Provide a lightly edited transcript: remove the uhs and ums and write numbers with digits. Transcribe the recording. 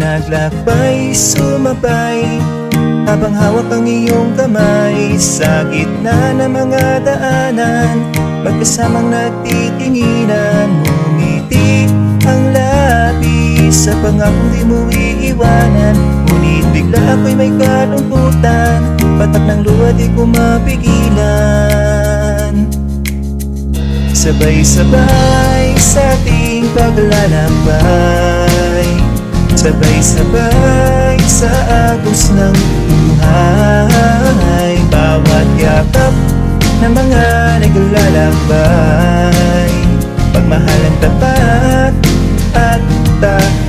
naglakbay, sumabay, habang hawak ang iyong kamay. Sa gitna ng mga daanan, magkasamang nagtitinginan. Ngumiti ang labi sa pangakong di mo iiwanan. Ngunit bigla ako'y may kalungkutan, patak ng luha di ko mapigilan. Sabay-sabay sa ating paglalakbay, sabay-sabay sa agos ng buhay. Bawat yakap ng mga naglalakbay, pagmahal ang tapat at tapat.